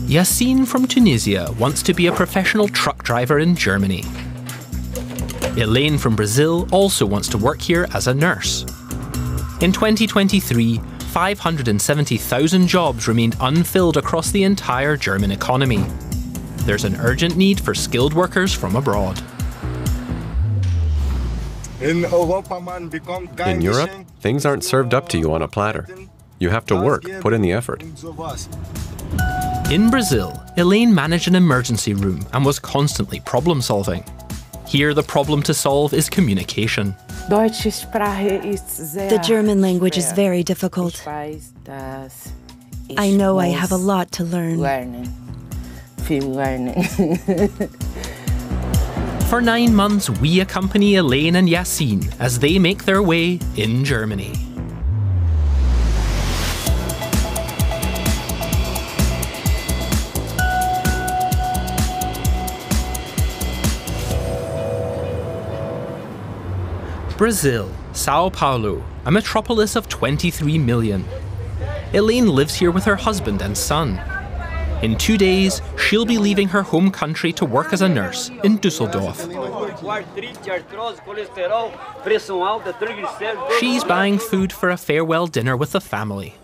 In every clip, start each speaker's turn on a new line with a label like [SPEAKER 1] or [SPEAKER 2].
[SPEAKER 1] Yassin from Tunisia wants to be a professional truck driver in Germany. Elaine from Brazil also wants to work here as a nurse. In 2023, 570,000 jobs remained unfilled across the entire German economy. There's an urgent need for skilled workers from abroad.
[SPEAKER 2] In
[SPEAKER 3] Europe, things aren't served up to you on a platter. You have to work, put in the effort.
[SPEAKER 1] In Brazil, Elaine managed an emergency room and was constantly problem solving. Here, the problem to solve is communication.
[SPEAKER 4] The German language is very difficult. I know I have a lot to learn.
[SPEAKER 1] For 9 months, we accompany Elaine and Yassin as they make their way in Germany. Brazil, São Paulo, a metropolis of 23 million. Elaine lives here with her husband and son. In 2 days, she'll be leaving her home country to work as a nurse in Düsseldorf. She's buying food for a farewell dinner with the family.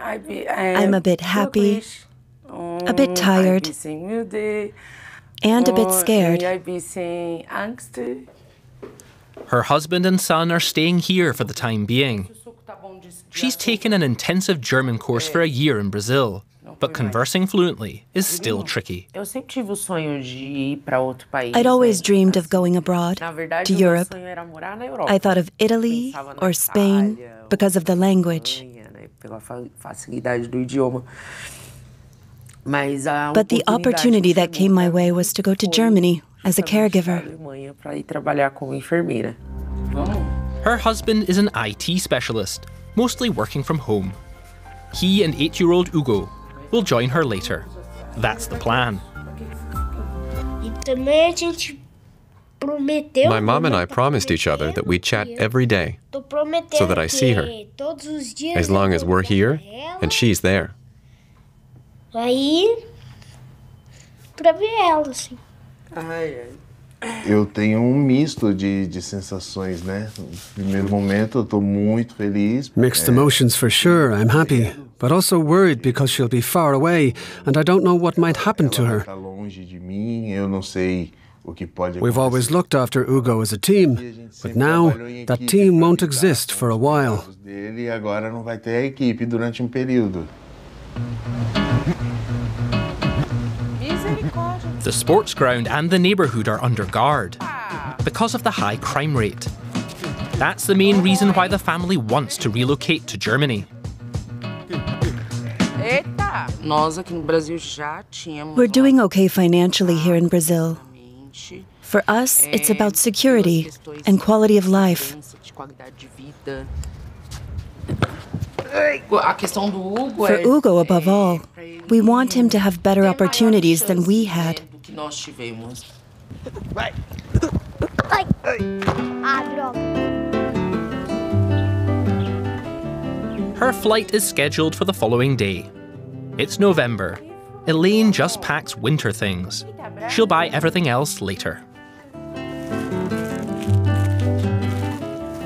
[SPEAKER 4] I'm a bit happy, a bit tired, and a bit scared.
[SPEAKER 1] Her husband and son are staying here for the time being. She's taken an intensive German course for a year in Brazil, but conversing fluently is still tricky.
[SPEAKER 4] I'd always dreamed of going abroad, to Europe. I thought of Italy or Spain because of the language. But the opportunity that came my way was to go to Germany as a caregiver.
[SPEAKER 1] Her husband is an IT specialist, mostly working from home. He and 8-year-old Hugo will join her later. That's the plan.
[SPEAKER 3] My mom and I promised each other that we'd chat every day so that I see her, as long as we're here and she's there.
[SPEAKER 2] Eu tenho misto de sensações, né? No primeiro momento, eu tô muito feliz.
[SPEAKER 5] Mixed emotions for sure. I'm happy, but also worried because she'll be far away and I don't know what might happen to her.
[SPEAKER 2] Tá longe de mim, eu não sei o que pode acontecer.
[SPEAKER 5] We've always looked after Hugo as a team, but now that team won't exist for a while.
[SPEAKER 2] Ele agora não vai ter a equipe durante período.
[SPEAKER 1] The sports ground and the neighbourhood are under guard because of the high crime rate. That's the main reason why the family wants to relocate to Germany.
[SPEAKER 4] We're doing okay financially here in Brazil. For us, it's about security and quality of life. For Hugo, above all, we want him to have better opportunities than we had.
[SPEAKER 1] Her flight is scheduled for the following day. It's November. Elaine just packs winter things. She'll buy everything else later.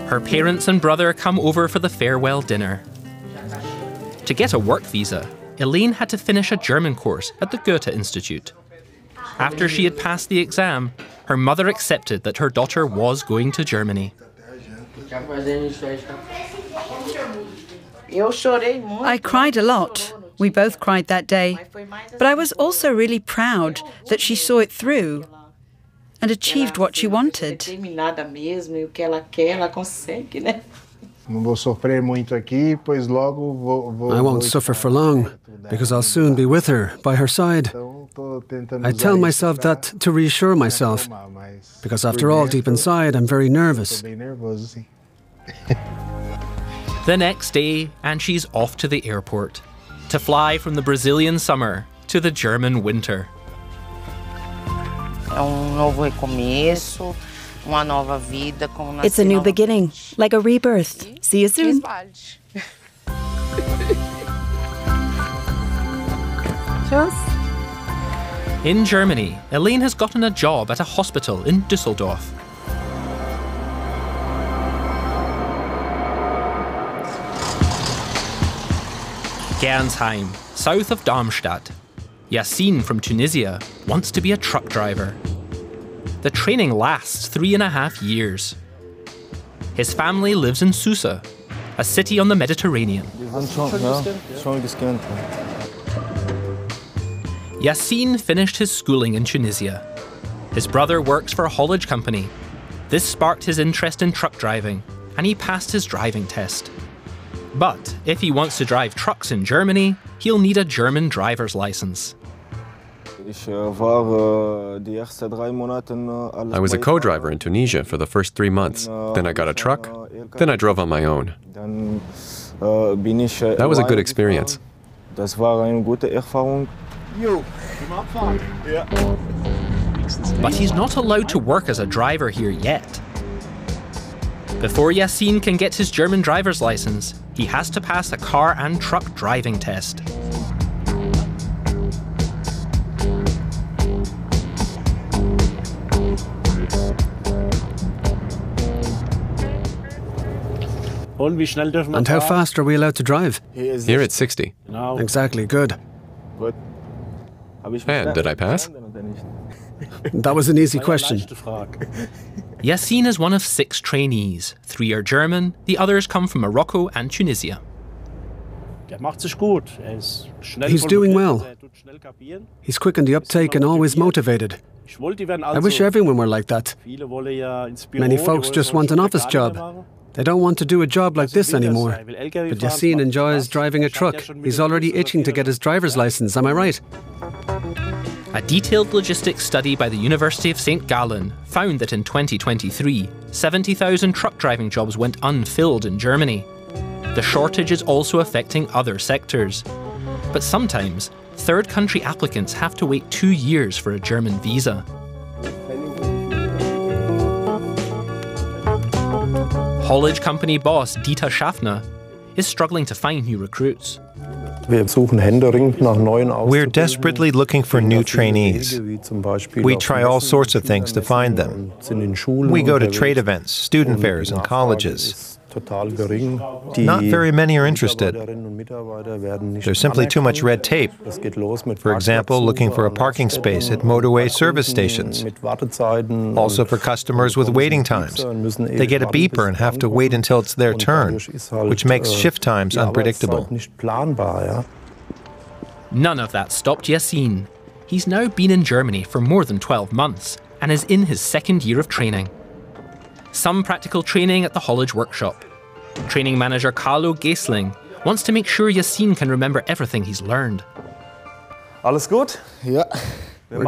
[SPEAKER 1] Her parents and brother come over for the farewell dinner. To get a work visa, Elaine had to finish a German course at the Goethe Institute. After she had passed the exam, her mother accepted that her daughter was going to Germany.
[SPEAKER 6] I cried a lot. We both cried that day. But I was also really proud that she saw it through and achieved what she wanted.
[SPEAKER 5] I won't suffer for long, because I'll soon be with her, by her side. I tell myself that to reassure myself, because after all, deep inside, I'm very nervous.
[SPEAKER 1] The next day, and she's off to the airport, to fly from the Brazilian summer to the German winter.
[SPEAKER 4] It's a new beginning, like a rebirth. See you soon.
[SPEAKER 1] In Germany, Elaine has gotten a job at a hospital in Düsseldorf. Gernsheim, south of Darmstadt. Yassin from Tunisia wants to be a truck driver. The training lasts 3.5 years. His family lives in Susa, a city on the Mediterranean. Yassin finished his schooling in Tunisia. His brother works for a haulage company. This sparked his interest in truck driving, and he passed his driving test. But if he wants to drive trucks in Germany, he'll need a German driver's license.
[SPEAKER 3] I was a co-driver in Tunisia for the first 3 months. Then I got a truck. Then I drove on my own. That was a good experience.
[SPEAKER 1] But he's not allowed to work as a driver here yet. Before Yassin can get his German driver's license, he has to pass a car and truck driving test.
[SPEAKER 5] And how fast are we allowed to drive?
[SPEAKER 3] Here it's 60.
[SPEAKER 5] Exactly, good.
[SPEAKER 3] And did I pass?
[SPEAKER 5] That was an easy question.
[SPEAKER 1] Yassin is one of 6 trainees. 3 are German, the others come from Morocco and Tunisia.
[SPEAKER 5] He's doing well. He's quick in the uptake and always motivated. I wish everyone were like that. Many folks just want an office job. They don't want to do a job like this anymore. But Yassin enjoys driving a truck. He's already itching to get his driver's license, am I right?
[SPEAKER 1] A detailed logistics study by the University of St. Gallen found that in 2023, 70,000 truck driving jobs went unfilled in Germany. The shortage is also affecting other sectors. But sometimes, third country applicants have to wait 2 years for a German visa. Haulage company boss Dieter Schaffner is struggling to find new recruits.
[SPEAKER 7] We're desperately looking for new trainees. We try all sorts of things to find them. We go to trade events, student fairs, and colleges. Not very many are interested. There's simply too much red tape. For example, looking for a parking space at motorway service stations. Also for customers with waiting times. They get a beeper and have to wait until it's their turn, which makes shift times unpredictable.
[SPEAKER 1] None of that stopped Yassin. He's now been in Germany for more than 12 months and is in his 2nd year of training. Some practical training at the haulage workshop. Training manager Carlo Gesling wants to make sure Yassin can remember everything he's learned.
[SPEAKER 5] We're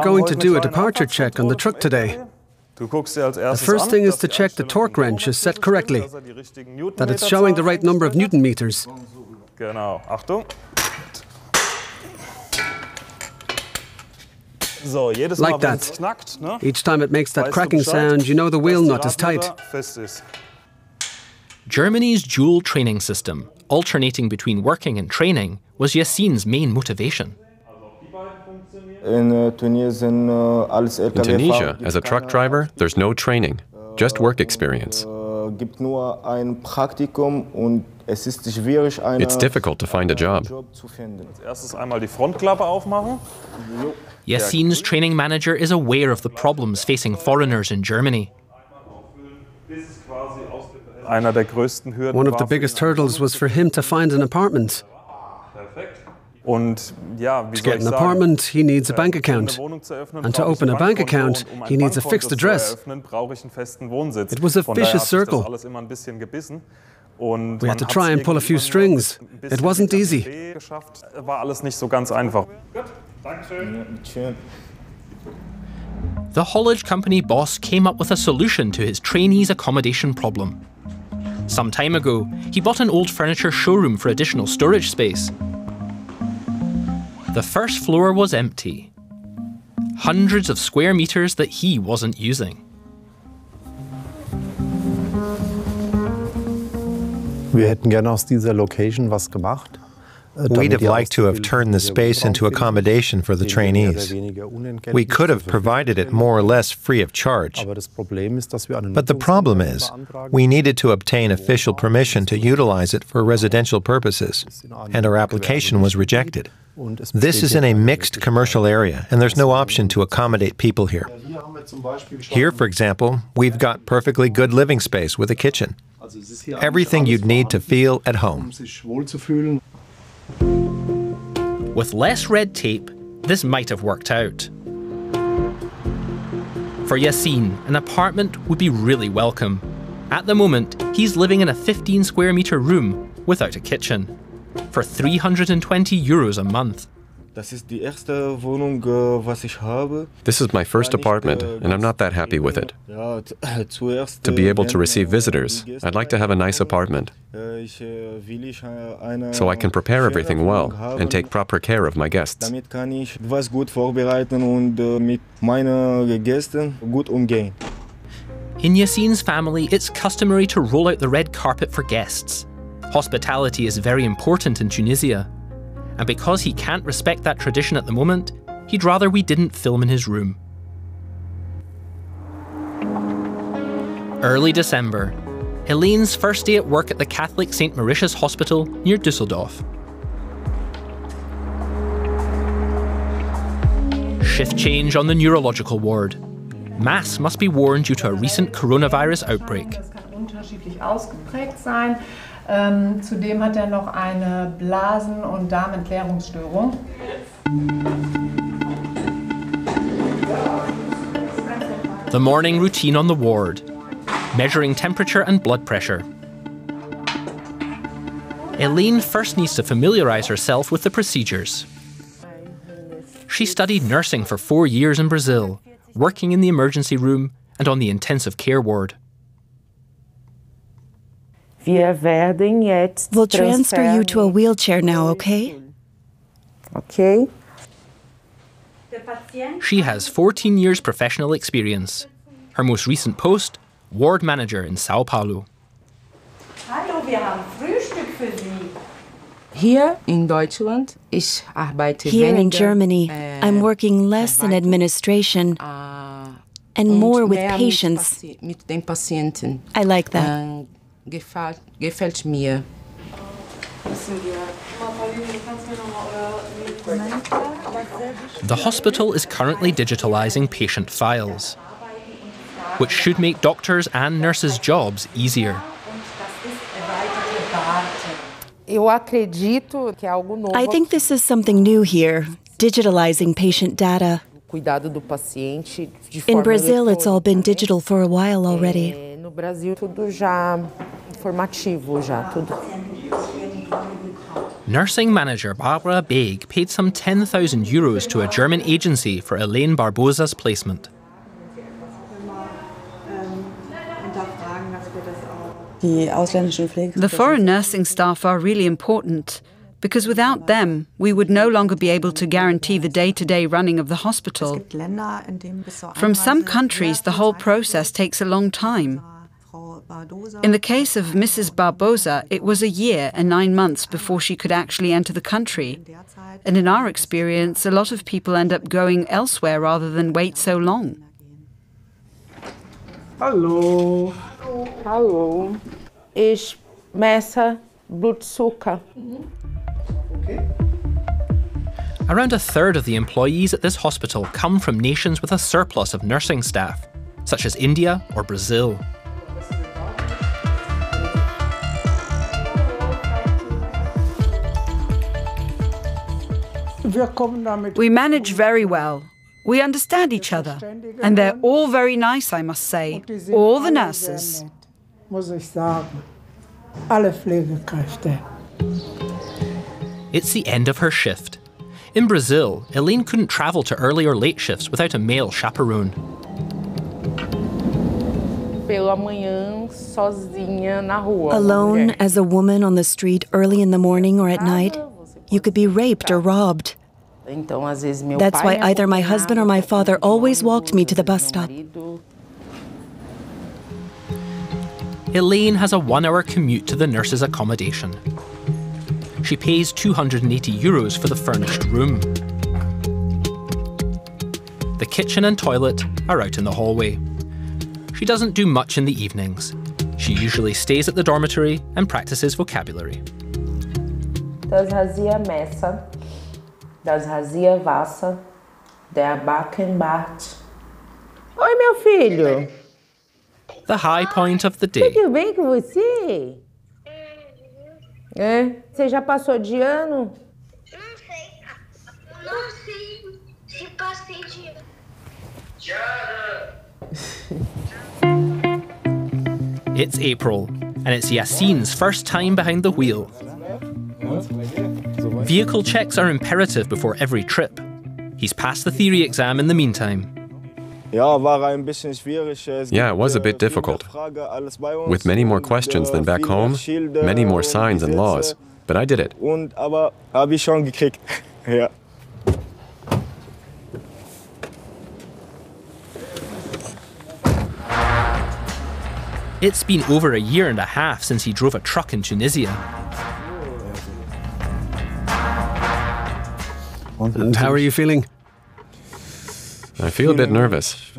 [SPEAKER 5] going to do a departure check on the truck today. The first thing is to check the torque wrench is set correctly, that it's showing the right number of Newton meters. Like that. Each time it makes that cracking sound, you know the wheel nut is tight.
[SPEAKER 1] Germany's dual training system, alternating between working and training, was Yassin's main motivation.
[SPEAKER 3] In Tunisia, as a truck driver, there's no training, just work experience. It's difficult to find a job.
[SPEAKER 1] Yassin's training manager is aware of the problems facing foreigners in Germany.
[SPEAKER 5] One of the biggest hurdles was for him to find an apartment. To get an apartment, he needs a bank account. And to open a bank account, he needs a fixed address. It was a vicious circle. We had to try and pull a few strings. It wasn't easy.
[SPEAKER 1] The haulage company boss came up with a solution to his trainees' accommodation problem. Some time ago, he bought an old furniture showroom for additional storage space. The first floor was empty. hundreds of square meters that he wasn't using.
[SPEAKER 8] Wir hätten gerne aus dieser Location was gemacht.
[SPEAKER 7] We'd have liked to have turned the space into accommodation for the trainees. We could have provided it more or less free of charge. But the problem is, we needed to obtain official permission to utilize it for residential purposes, and our application was rejected. This is in a mixed commercial area, and there's no option to accommodate people here. Here, for example, we've got perfectly good living space with a kitchen. Everything you'd need to feel at home.
[SPEAKER 1] With less red tape, this might have worked out. For Yassin, an apartment would be really welcome. At the moment, he's living in a 15 square meter room without a kitchen for €320 a month.
[SPEAKER 3] This is my first apartment, and I'm not that happy with it. To be able to receive visitors, I'd like to have a nice apartment, so I can prepare everything well and take proper care of my guests.
[SPEAKER 1] In Yassin's family, it's customary to roll out the red carpet for guests. Hospitality is very important in Tunisia. And because he can't respect that tradition at the moment, he'd rather we didn't film in his room. Early December, Elaine's first day at work at the Catholic St. Mauritius Hospital near Düsseldorf. Shift change on the neurological ward. Masks must be worn due to a recent coronavirus outbreak.
[SPEAKER 9] Zudem hat noch eine Blasen- und Darmentleerungsstörung.
[SPEAKER 1] The morning routine on the ward, measuring temperature and blood pressure. Elaine first needs to familiarise herself with the procedures. She studied nursing for 4 years in Brazil, working in the emergency room and on the intensive care ward.
[SPEAKER 4] We'll transfer you to a wheelchair now, okay?
[SPEAKER 9] Okay.
[SPEAKER 1] She has 14 years professional experience. Her most recent post, ward manager in São Paulo.
[SPEAKER 9] Hallo, wir haben Frühstück für Sie.
[SPEAKER 10] Hier in Deutschland, ich arbeite
[SPEAKER 4] Here in
[SPEAKER 10] weniger,
[SPEAKER 4] Germany, I'm working less in administration and more with patients.
[SPEAKER 10] Mit den Patienten.
[SPEAKER 4] I like that.
[SPEAKER 10] Gefällt mir.
[SPEAKER 1] The hospital is currently digitalising patient files, which should make doctors' and nurses' jobs easier.
[SPEAKER 4] I think this is something new here, digitalising patient data. In Brazil, it's all been digital for a while already.
[SPEAKER 10] No Brasil, tudo já formativo, já tudo.
[SPEAKER 1] Nursing manager Barbara Baig paid some €10,000 to a German agency for Elaine Barbosa's placement.
[SPEAKER 6] The foreign nursing staff are really important, because without them, we would no longer be able to guarantee the day-to-day running of the hospital. From some countries, the whole process takes a long time. In the case of Mrs. Barbosa, it was a year and 9 months before she could actually enter the country. And in our experience, a lot of people end up going elsewhere rather than wait so long.
[SPEAKER 9] Hallo.
[SPEAKER 10] Hallo. Ich messe Blutzucker.
[SPEAKER 1] Around a third of the employees at this hospital come from nations with a surplus of nursing staff, such as India or Brazil.
[SPEAKER 6] We manage very well. We understand each other. And they're all very nice, I must say. All the nurses.
[SPEAKER 1] It's the end of her shift. In Brazil, Elaine couldn't travel to early or late shifts without a male chaperone.
[SPEAKER 4] Alone as a woman on the street early in the morning or at night, you could be raped or robbed. That's why either my husband or my father always walked me to the bus stop.
[SPEAKER 1] Elaine has a 1-hour commute to the nurse's accommodation. She pays €280 for the furnished room. The kitchen and toilet are out in the hallway. She doesn't do much in the evenings. She usually stays at the dormitory and practices vocabulary.
[SPEAKER 10] Das Hasia Messer, das Hasia Wasser, der Backenbart. Oi, meu filho.
[SPEAKER 1] The high point of the day.
[SPEAKER 10] Tudo bem com você? Você já passou de ano?
[SPEAKER 11] Não sei se passei de ano.
[SPEAKER 1] It's April, and it's Yassin's first time behind the wheel. Vehicle checks are imperative before every trip. He's passed the theory exam in the meantime.
[SPEAKER 3] Yeah, it was a bit difficult. With many more questions than back home, many more signs and laws. But I did it.
[SPEAKER 1] It's been over a year and a half since he drove a truck in Tunisia.
[SPEAKER 5] And how are you feeling?
[SPEAKER 3] I feel a bit nervous.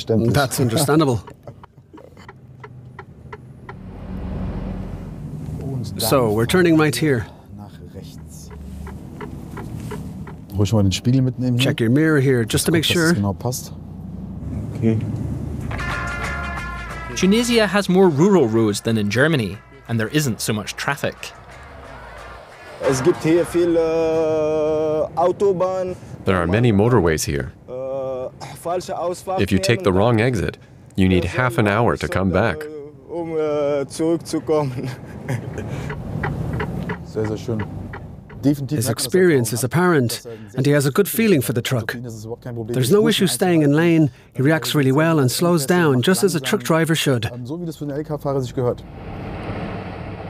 [SPEAKER 5] That's understandable. So, we're turning right here. Check your mirror here, just to make sure.
[SPEAKER 1] Tunisia has more rural roads than in Germany, and there isn't so much traffic.
[SPEAKER 3] There are many motorways here. If you take the wrong exit, you need half an hour to come back.
[SPEAKER 5] His experience is apparent, and he has a good feeling for the truck. There's no issue staying in lane. He reacts really well and slows down, just as a truck driver should.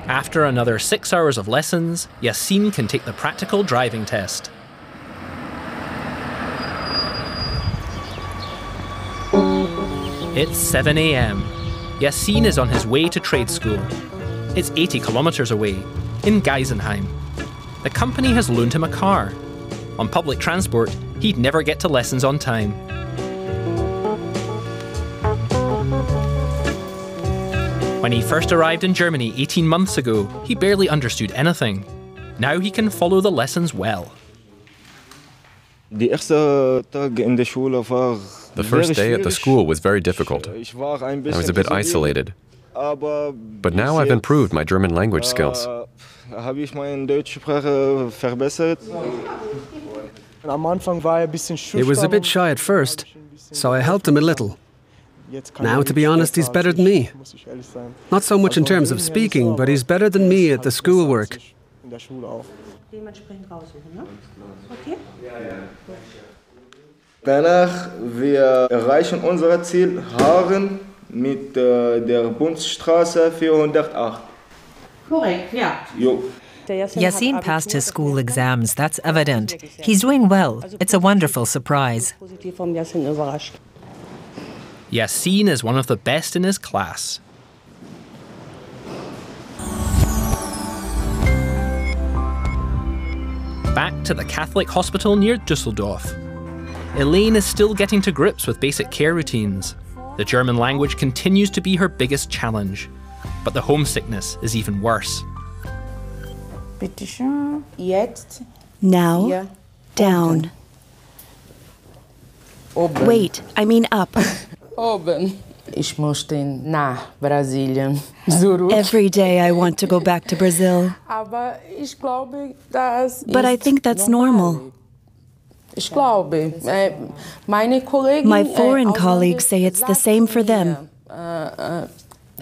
[SPEAKER 1] After another 6 hours of lessons, Yassin can take the practical driving test. It's 7 a.m. Yassin is on his way to trade school. It's 80 kilometers away, in Geisenheim. The company has loaned him a car. On public transport, he'd never get to lessons on time. When he first arrived in Germany 18 months ago, he barely understood anything. Now he can follow the lessons well.
[SPEAKER 3] The first day at the school was very difficult. I was a bit isolated. But now I've improved my German language skills.
[SPEAKER 5] He was a bit shy at first, so I helped him a little. Now, to be honest, he's better than me. Not so much in terms of speaking, but he's better than me at the schoolwork.
[SPEAKER 12] Danach wir erreichen unser Ziel Haaren mit der Bundesstraße 408.
[SPEAKER 9] Korrekt, ja.
[SPEAKER 12] Jo.
[SPEAKER 13] Yassin passed his school exams, that's evident. He's doing well. It's a wonderful surprise.
[SPEAKER 1] Yassin is one of the best in his class. Back to the Catholic hospital near Düsseldorf. Elaine is still getting to grips with basic care routines. The German language continues to be her biggest challenge, but the homesickness is even worse.
[SPEAKER 4] Now, down. Wait, I mean up.
[SPEAKER 10] Ich möchte nach Brasilien.
[SPEAKER 4] Every day I want to go back to Brazil. But I think that's normal. My foreign colleagues say it's the same for them.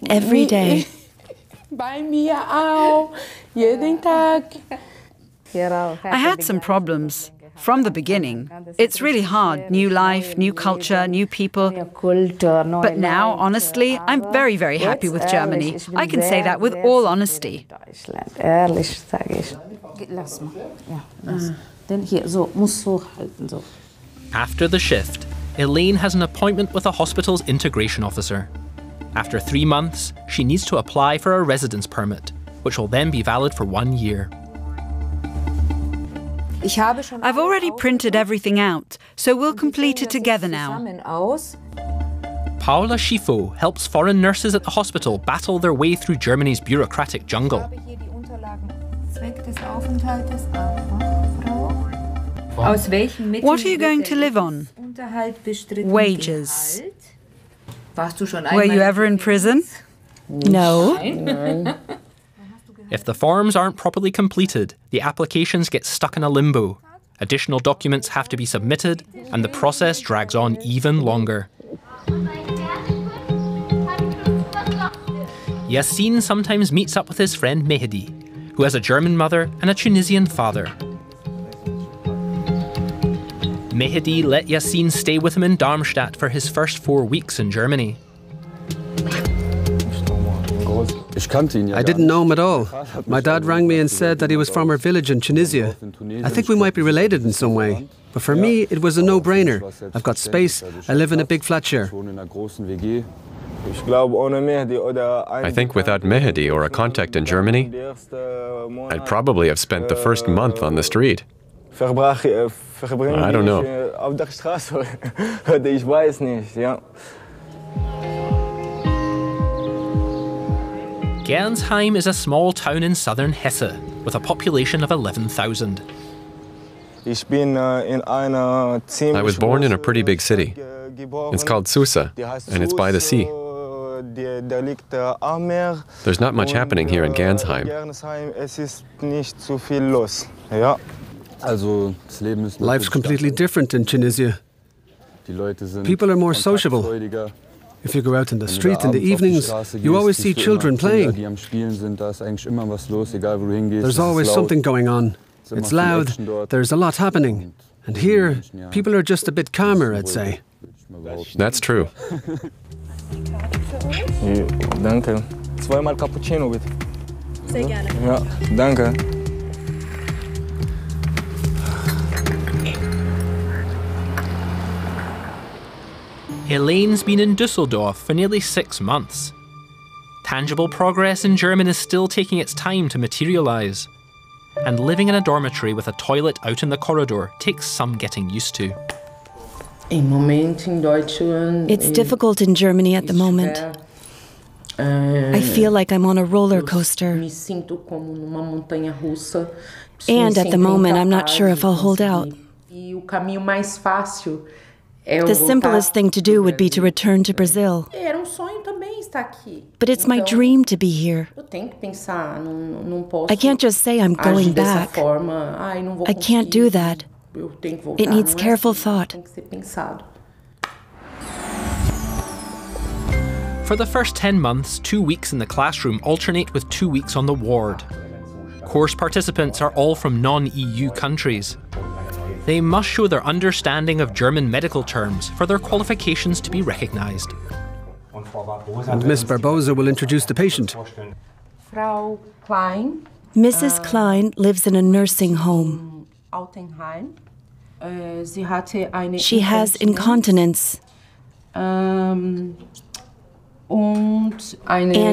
[SPEAKER 4] Every day.
[SPEAKER 6] I had some problems from the beginning. It's really hard. New life, new culture, new people. But now, honestly, I'm very, very happy with Germany. I can say that with all honesty.
[SPEAKER 9] Lass mal. Ja, lass. Denn hier, so, musst so halten, so.
[SPEAKER 1] After the shift, Elaine has an appointment with a hospital's integration officer. After 3 months, she needs to apply for a residence permit, which will then be valid for 1 year.
[SPEAKER 6] I've already printed everything out, so we'll complete it together now.
[SPEAKER 1] Paula Schifo helps foreign nurses at the hospital battle their way through Germany's bureaucratic jungle.
[SPEAKER 6] What are you going to live on? Wages. Were you ever in prison?
[SPEAKER 4] No.
[SPEAKER 1] If the forms aren't properly completed, the applications get stuck in a limbo. Additional documents have to be submitted, and the process drags on even longer. Yassin sometimes meets up with his friend Mehdi, who has a German mother and a Tunisian father. Mehdi let Yassin stay with him in Darmstadt for his first 4 weeks in Germany.
[SPEAKER 5] I didn't know him at all. My dad rang me and said that he was from our village in Tunisia. I think we might be related in some way. But for me, it was a no-brainer. I've got space, I live in a big flat share.
[SPEAKER 3] I think without Mehdi or a contact in Germany, I'd probably have spent the first month on the street. I don't know.
[SPEAKER 1] Gernsheim is a small town in southern Hesse with a population of 11,000.
[SPEAKER 3] I was born in a pretty big city. It's called Susa, and it's by the sea. There's not much happening here in Gernsheim.
[SPEAKER 5] Life's completely different in Tunisia. People are more sociable. If you go out in the street in the evenings, you always see children playing. There's always something going on. It's loud, there's a lot happening. And here, people are just a bit calmer, I'd say.
[SPEAKER 3] That's true.
[SPEAKER 12] Danke. Zweimal Cappuccino, bitte.
[SPEAKER 14] Sehr gerne.
[SPEAKER 12] Ja, danke.
[SPEAKER 1] Elaine's been in Düsseldorf for nearly 6 months. Tangible progress in German is still taking its time to materialise. And living in a dormitory with a toilet out in the corridor takes some getting used to.
[SPEAKER 4] It's difficult in Germany at the moment. I feel like I'm on a roller coaster. And at the moment, I'm not sure if I'll hold out. The simplest thing to do would be to return to Brazil. But it's my dream to be here. I can't just say I'm going back. I can't do that. It needs careful thought.
[SPEAKER 1] For the first 10 months, 2 weeks in the classroom alternate with 2 weeks on the ward. Course participants are all from non-EU countries. They must show their understanding of German medical terms for their qualifications to be recognised.
[SPEAKER 5] And Miss Barbosa will introduce the patient.
[SPEAKER 10] Frau Klein.
[SPEAKER 4] Mrs. Klein lives in a nursing home. She has incontinence and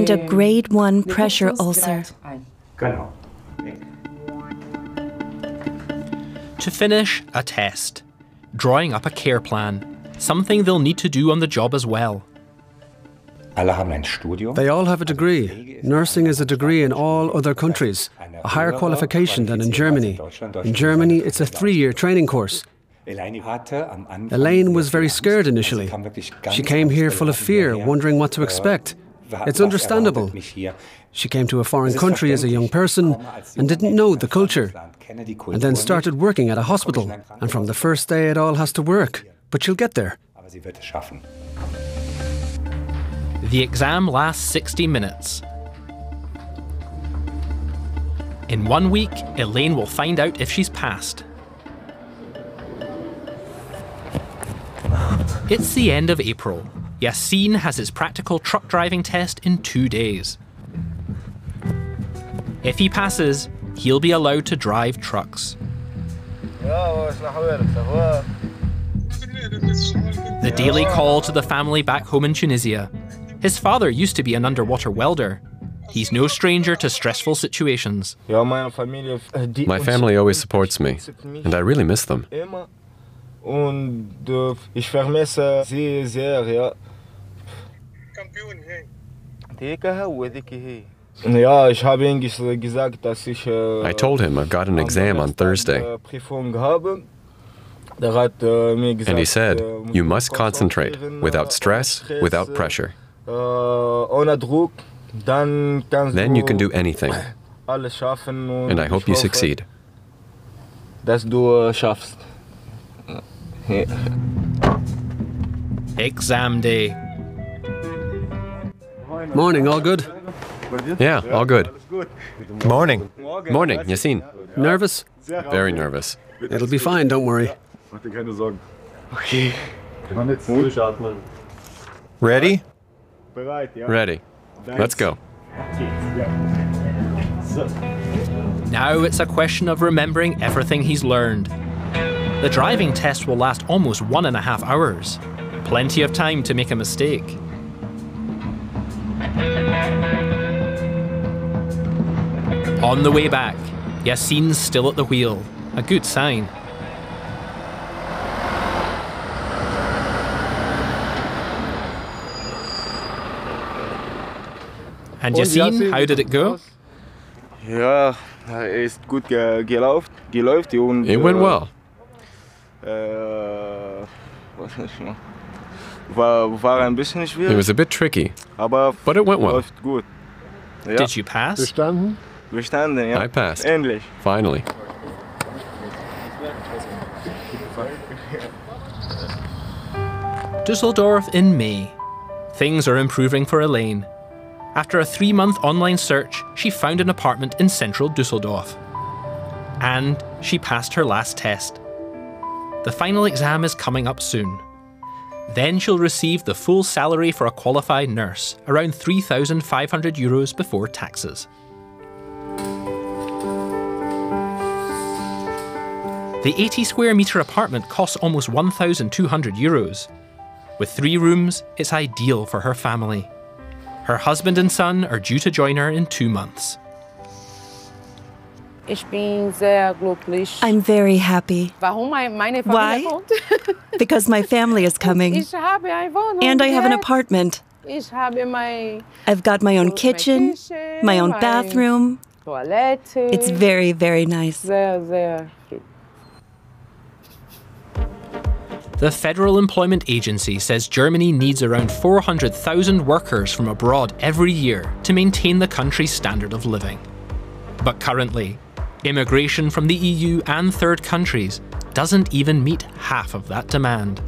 [SPEAKER 4] a grade 1 pressure ulcer.
[SPEAKER 1] To finish, a test. Drawing up a care plan. Something they'll need to do on the job as well.
[SPEAKER 5] They all have a degree. Nursing is a degree in all other countries, a higher qualification than in Germany. In Germany, it's a 3-year training course. Elaine was very scared initially. She came here full of fear, wondering what to expect. It's understandable. She came to a foreign country as a young person and didn't know the culture, and then started working at a hospital. And from the first day, it all has to work. But she'll get there.
[SPEAKER 1] The exam lasts 60 minutes. In 1 week, Elaine will find out if she's passed. It's the end of April. Yassin has his practical truck driving test in 2 days. If he passes, he'll be allowed to drive trucks. The daily call to the family back home in Tunisia. His father used to be an underwater welder. He's no stranger to stressful situations.
[SPEAKER 3] My family always supports me, and I really miss them. I told him I've got an exam on Thursday. And he said, you must concentrate, without stress, without pressure. Then you can do anything. And I hope you succeed.
[SPEAKER 1] Exam day.
[SPEAKER 5] Morning, all good?
[SPEAKER 3] Yeah, all good.
[SPEAKER 7] Morning.
[SPEAKER 3] Morning, Yassin.
[SPEAKER 5] Nervous?
[SPEAKER 3] Very nervous.
[SPEAKER 5] It'll be fine, don't worry.
[SPEAKER 7] Ready?
[SPEAKER 3] Ready. Let's go.
[SPEAKER 1] Now it's a question of remembering everything he's learned. The driving test will last almost 1.5 hours. Plenty of time to make a mistake. On the way back, Yassin's still at the wheel. A good sign. And Yassin, how did it go?
[SPEAKER 12] It
[SPEAKER 3] went well. It was a bit tricky, but it went well.
[SPEAKER 1] Did you pass?
[SPEAKER 3] I passed. Finally.
[SPEAKER 1] Düsseldorf in May. Things are improving for Elaine. After a 3-month online search, she found an apartment in central Düsseldorf. And she passed her last test. The final exam is coming up soon. Then she'll receive the full salary for a qualified nurse, around €3,500 before taxes. The 80 square metre apartment costs almost €1,200. With 3 rooms, it's ideal for her family. Her husband and son are due to join her in 2 months.
[SPEAKER 4] I'm very happy. Why? Because my family is coming. And I have an apartment. I've got my own kitchen, my own bathroom. It's very, very nice.
[SPEAKER 1] The Federal Employment Agency says Germany needs around 400,000 workers from abroad every year to maintain the country's standard of living. But currently, immigration from the EU and third countries doesn't even meet half of that demand.